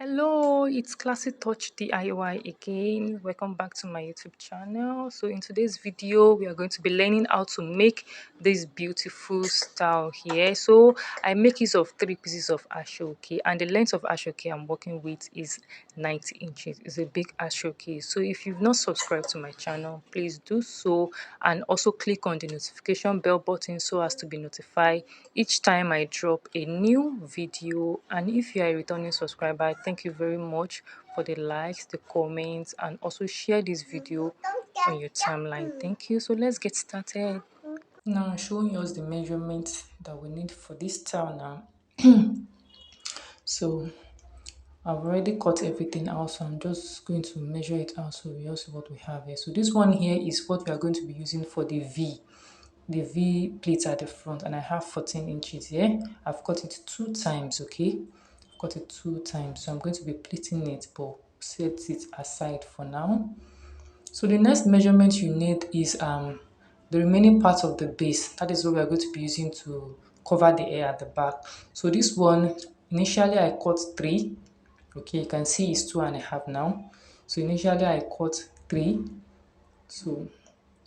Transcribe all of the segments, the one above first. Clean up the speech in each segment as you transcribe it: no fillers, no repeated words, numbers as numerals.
Hello, it's Classy Touch DIY again. Welcome back to my YouTube channel. So in today's video, we are going to be learning how to make this beautiful style here. So I make use of 3 pieces of ashoke, and the length of ashoke I'm working with is 90 inches. It's a big ashoke. So if you've not subscribed to my channel, please do so, and also click on the notification bell button so as to be notified each time I drop a new video. And if you are a returning subscriber, thank you very much for the likes, the comments, and also share this video on your timeline. Thank you. So let's get started. Now I'm showing us the measurement that we need for this style now. So I've already cut everything out, so I'm just going to measure it out so we all see what we have here. So this one here is what we are going to be using for the V pleat at the front, and I have 14 inches here. I've cut it 2 times, okay? I've cut it 2 times, so I'm going to be pleating it, but set it aside for now. So the next measurement you need is the remaining part of the base. That is what we are going to be using to cover the hair at the back. So this one, initially I cut 3. Okay, you can see it's 2.5 now. So initially I cut 3. So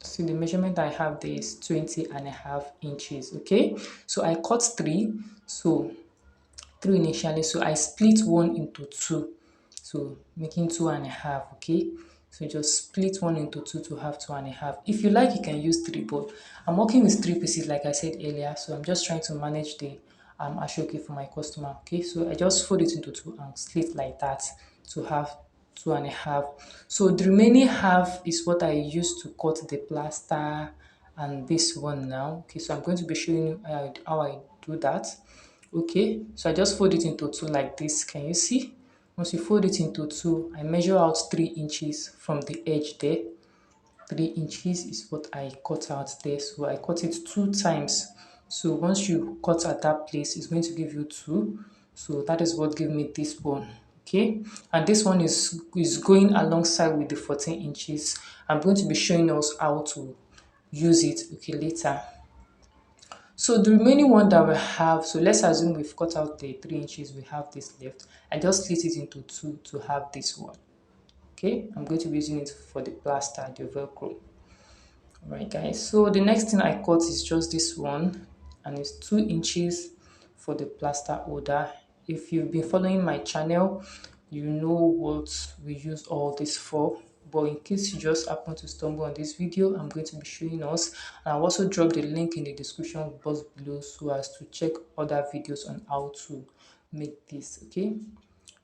see the measurement I have there is 20.5 inches. Okay, so I cut 3. So 3 initially, so I split one into 2, so making 2.5. Okay, so just split one into 2 to have 2.5. If you like, you can use 3, but I'm working with 3 pieces like I said earlier, so I'm just trying to manage the ashoke for my customer. Okay, so I just fold it into 2 and split like that to have 2.5. So the remaining half is what I use to cut the plaster and this one now. Okay, so I'm going to be showing you how I do that. Okay, so I just fold it into 2 like this. Can you see? Once you fold it into 2, I measure out 3 inches from the edge there. 3 inches is what I cut out there. So I cut it 2 times. So once you cut at that place, it's going to give you 2. So that is what gave me this one. Okay, and this one is going alongside with the 14 inches. I'm going to be showing us how to use it, okay, later. So the remaining one that we have, so let's assume we've cut out the 3 inches, we have this left. I just split it into 2 to have this one. Okay, I'm going to be using it for the plaster, the velcro. Alright guys, so the next thing I cut is just this one, and it's 2 inches for the plaster holder. If you've been following my channel, you know what we use all this for, but in case you just happen to stumble on this video, I'm going to be showing us, and I'll also drop the link in the description box below so as to check other videos on how to make this. Okay,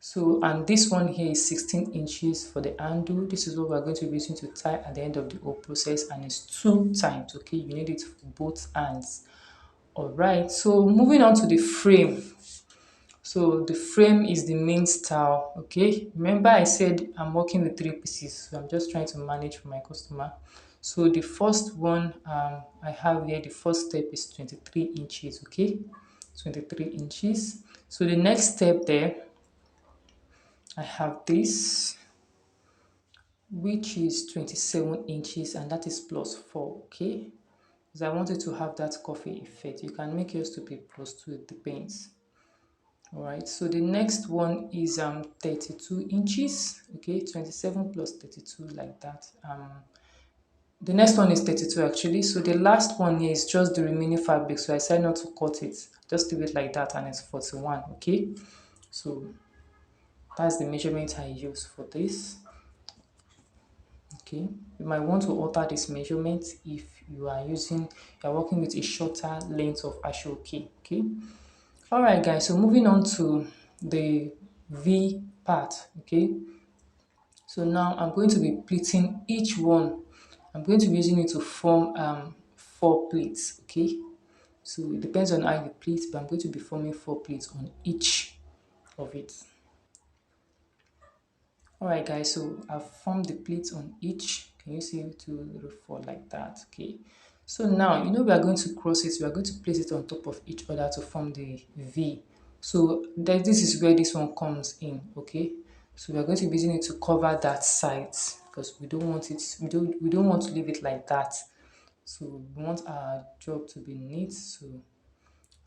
so and this one here is 16 inches for the handle. This is what we're going to be using to tie at the end of the whole process, and it's 2 times. Okay, you need it for both hands. All right, so moving on to the frame. So the frame is the main style. Okay, remember I said I'm working with 3 pieces, so I'm just trying to manage for my customer. So the first one I have here, the first step is 23 inches. Okay, 23 inches. So the next step there, I have this, which is 27 inches, and that is +4. Okay, because I wanted to have that coffee effect. You can make yours to be +2, it depends. All right, so the next one is 32 inches. Okay, 27 plus 32, like that. The next one is 32 actually. So the last one here is just the remaining fabric, so I decided not to cut it, just leave it like that, and it's 41. Okay, so that's the measurement I use for this. Okay, you might want to alter this measurement if you are working with a shorter length of ashoke. Okay, all right guys, so moving on to the V part. Okay, so now I'm going to be pleating each one. I'm going to be using it to form 4 pleats. Okay, so it depends on how you pleat, but I'm going to be forming 4 pleats on each of it. Alright guys, so I've formed the pleats on each. Can you see 2, 3, 4 like that? Okay, so now you know we are going to cross it, we are going to place it on top of each other to form the V. So this is where this one comes in. Okay, so we are going to be using it to cover that side, because we don't want it, we don't want to leave it like that. So we want our job to be neat. So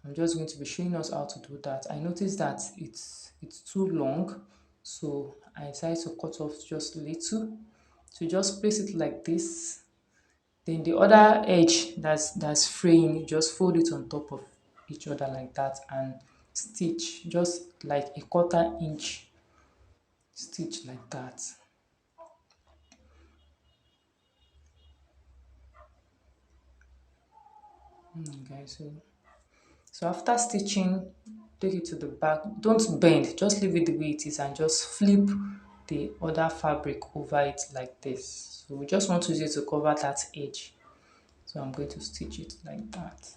I'm just going to be showing us how to do that. I noticed that it's too long, So I decided to cut off just a little. So just place it like this. Then the other edge that's fraying, you just fold it on top of each other like that and stitch just like a quarter inch stitch like that. Okay, so after stitching, take it to the back. Don't bend, just leave it the way it is and just flip the other fabric over it like this. So we just want to use it to cover that edge. So I'm going to stitch it like that.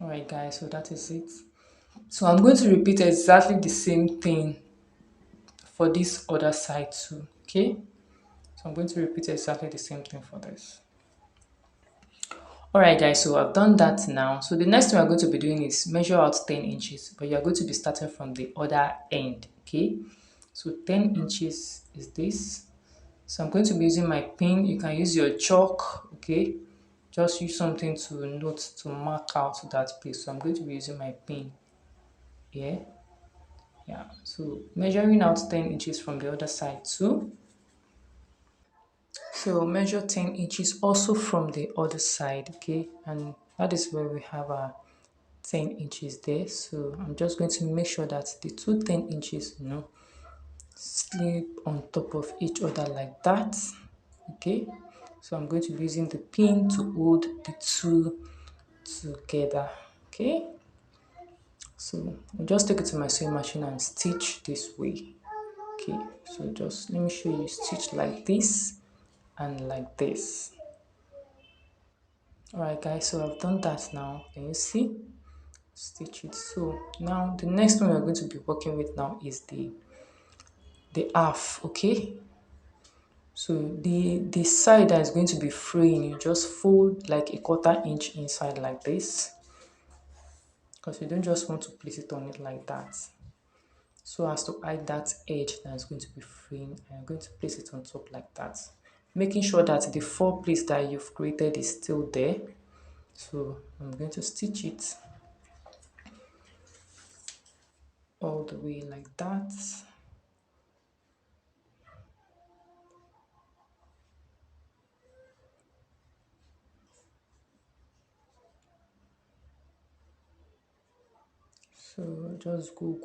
Alright guys, so that is it. So I'm going to repeat exactly the same thing for this other side too, okay? So I'm going to repeat exactly the same thing for this. Alright guys, so I've done that now. So the next thing we're going to be doing is measure out 10 inches, but you're going to be starting from the other end, okay? So 10 inches is this. So I'm going to be using my pin. You can use your chalk, okay? Just use something to note to mark out that place. So I'm going to be using my pin here. Yeah, so measuring out 10 inches from the other side too. So measure 10 inches also from the other side, okay? And that is where we have our 10 inches there. So I'm just going to make sure that the two 10 inches, slip on top of each other like that, okay? So I'm going to be using the pin to hold the two together, okay? So I'll just take it to my sewing machine and stitch this way. Okay, so just let me show you, stitch like this and like this. Alright guys, so I've done that now. Can you see? Stitch it. So now the next one we're going to be working with now is the half, okay? So the side that is going to be fraying, you just fold like a quarter inch inside like this, because you don't just want to place it on it like that. So as to hide that edge that is going to be fraying, I'm going to place it on top like that, making sure that the four pleats that you've created is still there. So I'm going to stitch it all the way like that. So just go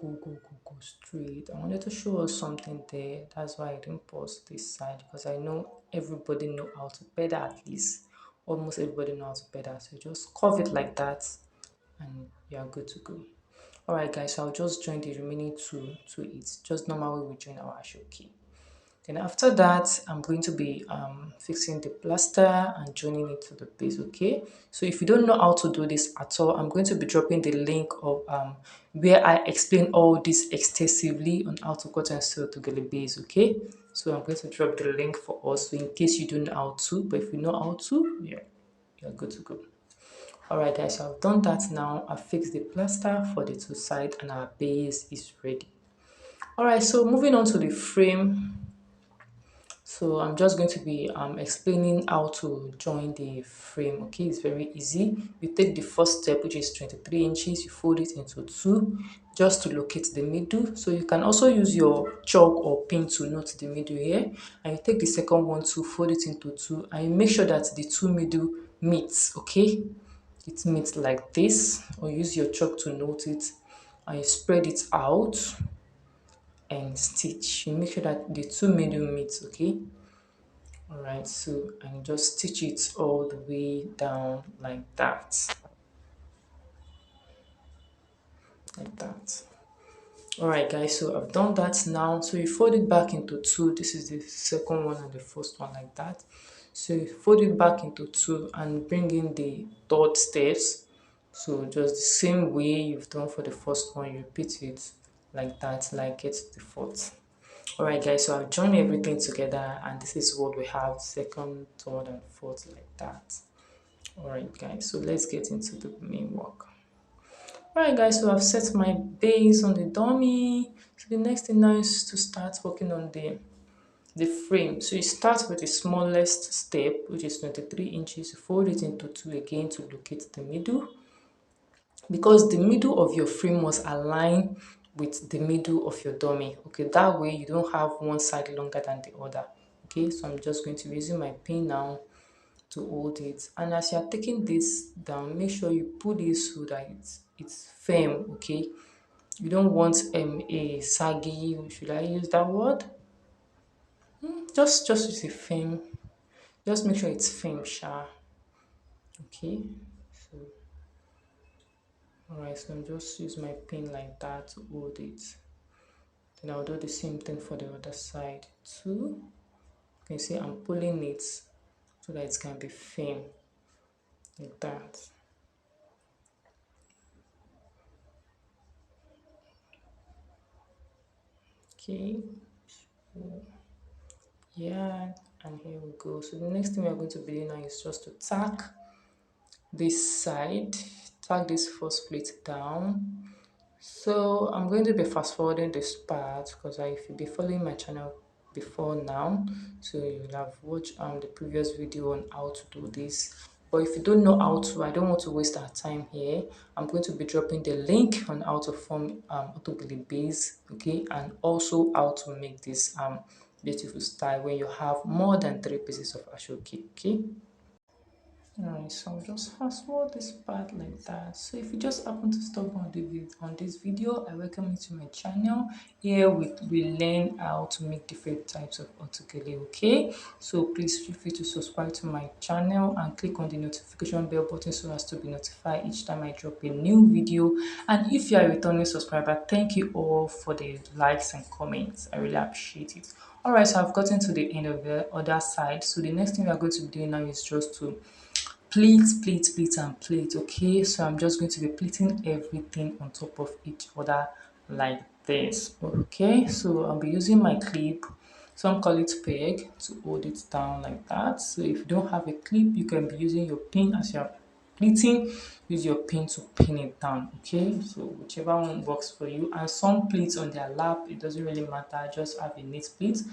straight. I wanted to show us something there. That's why I didn't pause this side, because I know everybody know how to pedal, at least almost everybody know how to pedal. So just curve it like that and you are good to go. Alright guys, so I'll just join the remaining two to it, just normal way we join our ashoki. Then after that, I'm going to be fixing the plaster and joining it to the base, okay? So if you don't know how to do this at all, I'm going to be dropping the link of where I explain all this extensively on how to cut and sew together base, okay? So I'm going to drop the link for us, so in case you don't know how to, but if you know how to, yeah, you're good to go. Alright guys, so I've done that now. I've fixed the plaster for the two sides and our base is ready. Alright, so moving on to the frame. So I'm just going to be explaining how to join the frame, okay? It's very easy. You take the first step, which is 23 inches, you fold it into two just to locate the middle. So you can also use your chalk or pin to note the middle here. And you take the second one to fold it into two, and you make sure that the two middle meets, okay? It meets like this, or use your chalk to note it, and you spread it out and stitch. You make sure that the two middle meets, okay? Alright, so and just stitch it all the way down like that. Like that. Alright guys, so I've done that now. So you fold it back into two. This is the second one and the first one like that. So you fold it back into two and bring in the third steps. So just the same way you've done for the first one, you repeat it like that, like it's the fourth. Alright guys, so I've joined everything together and this is what we have, second, third and fourth like that. Alright guys, so let's get into the main work. Alright guys, so I've set my base on the dummy. So the next thing now is to start working on the the frame. So you start with the smallest step, which is 23 inches. Fold it into two again to locate the middle, because the middle of your frame must align with the middle of your dummy. Okay, that way you don't have one side longer than the other. Okay, so I'm just going to be using my pin now to hold it, and as you are taking this down, make sure you pull this so that it's firm. Okay, you don't want a saggy, should I use that word? Just use a firm, just make sure it's firm, sha. Okay, so all right, so I'm just use my pin like that to hold it. Then I'll do the same thing for the other side too. You can see I'm pulling it so that it can be firm like that. Okay, yeah, and here we go. So the next thing we're going to be doing now is just to tack this side, tack this first plate down. So I'm going to be fast forwarding this part because if you've been following my channel before now, so you'll have watched the previous video on how to do this. But if you don't know how to, I don't want to waste our time here. I'm going to be dropping the link on how to form autogele base, okay, and also how to make this beautiful style when you have more than 3 pieces of ashoke, okay. Alright, so I'll just fast forward this part like that. So if you just happen to stop on this video, I welcome you to my channel. Here we learn how to make different types of autogele, okay? So please feel free to subscribe to my channel and click on the notification bell button so as to be notified each time I drop a new video. And if you are a returning subscriber, thank you all for the likes and comments. I really appreciate it. Alright, so I've gotten to the end of the other side. So the next thing we are going to be doing now is just to pleat and plate. Okay, so I'm just going to be pleating everything on top of each other like this. Okay, so I'll be using my clip, some call it peg, to hold it down like that. So if you don't have a clip, you can be using your pin as you're pleating. Use your pin to pin it down. Okay, so whichever one works for you. And some pleats on their lap, it doesn't really matter, just have a neat pleat.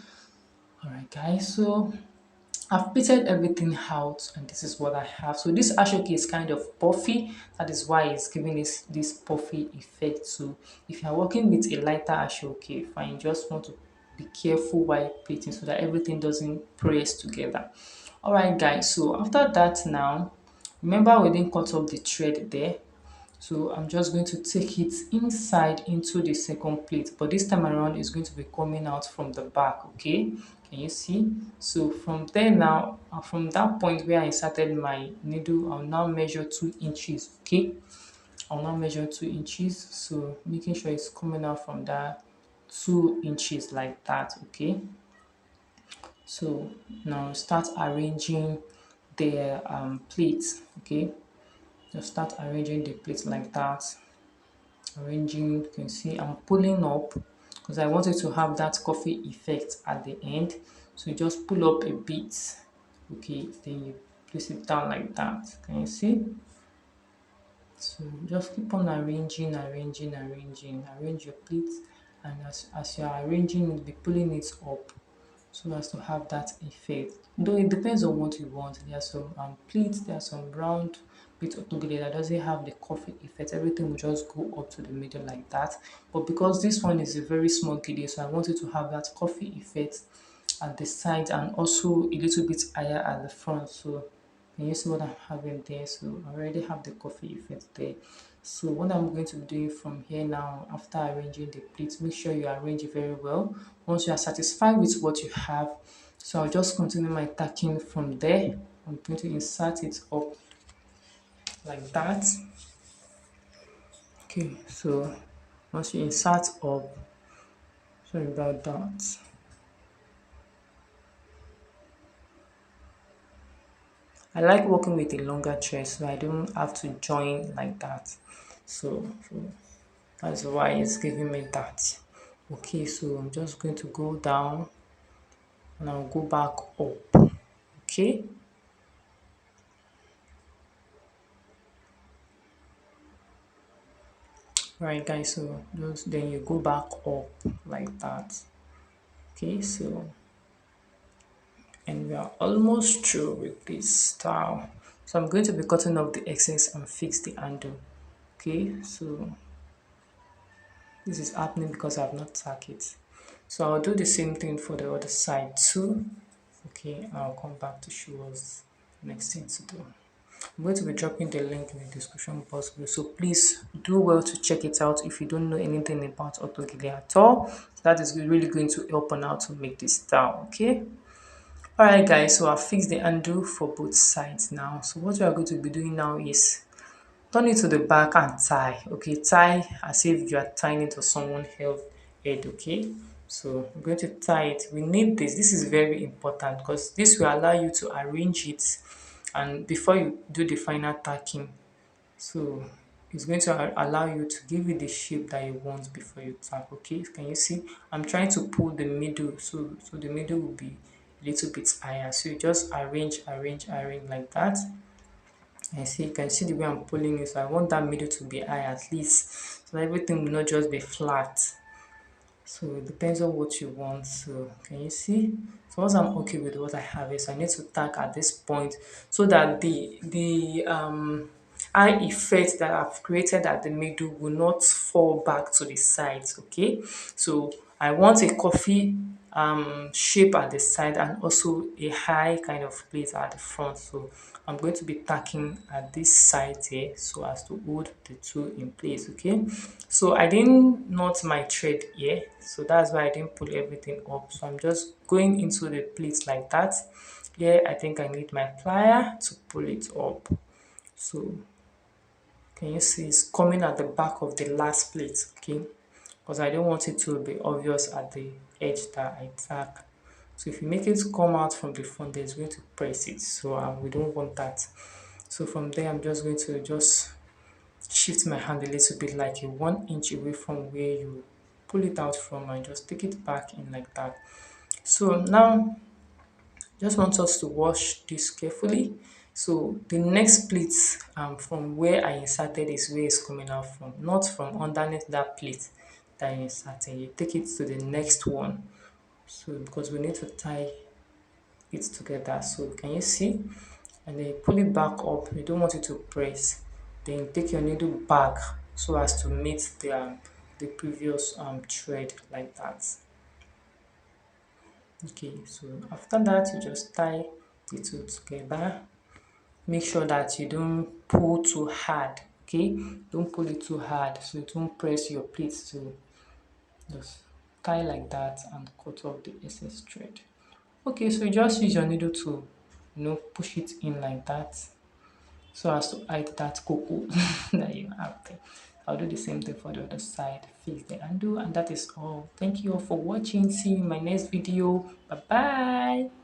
All right guys, so I've pleated everything out and this is what I have. So this ashoke is kind of puffy. That is why it's giving this puffy effect. So if you're working with a lighter ashoke, fine, just want to be careful while pleating so that everything doesn't press together. Alright guys, so after that now, remember we didn't cut off the thread there. So I'm just going to take it inside into the second plate, but this time around it's going to be coming out from the back. Okay, can you see? So from there now, from that point where I inserted my needle, I'll now measure 2 inches. Okay, I'll now measure 2 inches, so making sure it's coming out from that 2 inches like that. Okay, so now start arranging the plates. Okay, just start arranging the plates like that. Arranging, you can see I'm pulling up because I wanted to have that coffee effect at the end. So you just pull up a bit, okay, then you place it down like that. Can you see? So just keep on arrange your plates, and as you are arranging, you'll be pulling it up so as to have that effect. Though it depends on what you want. There are some pleats, there are some round bit together that doesn't have the coffee effect. Everything will just go up to the middle like that. But because this one is a very small gele, so I wanted to have that coffee effect at the side and also a little bit higher at the front. So can you see what I'm having there? So I already have the coffee effect there. So what I'm going to be doing from here now, after arranging the pleats, make sure you arrange it very well. Once you are satisfied with what you have, so I'll just continue my tacking from there. I'm going to insert it up like that. Okay, so once you insert up, sorry about that. I like working with a longer thread so I don't have to join like that. So that's why it's giving me that. Okay, so I'm just going to go down and I'll go back up. Okay. Right guys, so just then you go back up like that. Okay, so And we are almost through with this style. So I'm going to be cutting off the excess and fix the handle. Okay, so this is happening because I've not tacked it. So I'll do the same thing for the other side too. Okay, I'll come back to show us the next thing to do. I'm going to be dropping the link in the description box below, so please do well to check it out if you don't know anything about autogele at all. That is really going to help on how to make this style. Okay, alright guys, so I've fixed the handle for both sides now. So what we are going to be doing now is turn it to the back and tie. Okay, tie as if you are tying it to someone else's head. Okay, so I'm going to tie it. We need this. This is very important because this will allow you to arrange it and before you do the final tacking. So it's going to allow you to give it the shape that you want before you tack. Okay, can you see? I'm trying to pull the middle, so the middle will be a little bit higher. So you just arrange like that. And see, you can see the way I'm pulling it. So I want that middle to be high at least, so everything will not just be flat. So it depends on what you want. So can you see? So once I'm okay with what I have is I need to tack at this point so that the eye effect that I've created at the middle will not fall back to the sides. Okay, so I want a coffee shape at the side and also a high kind of plate at the front. So I'm going to be tacking at this side here so as to hold the two in place. Okay, so I didn't knot my thread here, so that's why I didn't pull everything up. So I'm just going into the pleats like that. Here I think I need my plier to pull it up. So can you see it's coming at the back of the last plate? Okay, because I don't want it to be obvious at the edge that I tack. So if you make it come out from the front, there's going to press it. So we don't want that. So from there, I'm just going to just shift my hand a little bit, like a 1 inch away from where you pull it out from, and just take it back in like that. So now just want us to wash this carefully. So the next pleat from where I inserted is where it's coming out from, not from underneath that pleat that you inserted. You take it to the next one. So because we need to tie it together. So can you see? And then you pull it back up. You don't want it to press. Then you take your needle back so as to meet the previous thread like that. Okay, so after that you just tie the two together. Make sure that you don't pull too hard. Okay, don't pull it too hard so it won't press your pleats. To just tie like that and cut off the excess thread. Okay, so you just use your needle to push it in like that so as to hide that cocoa that you have there. I'll do the same thing for the other side, fix the handle, and that is all. Thank you all for watching. See you in my next video. Bye bye.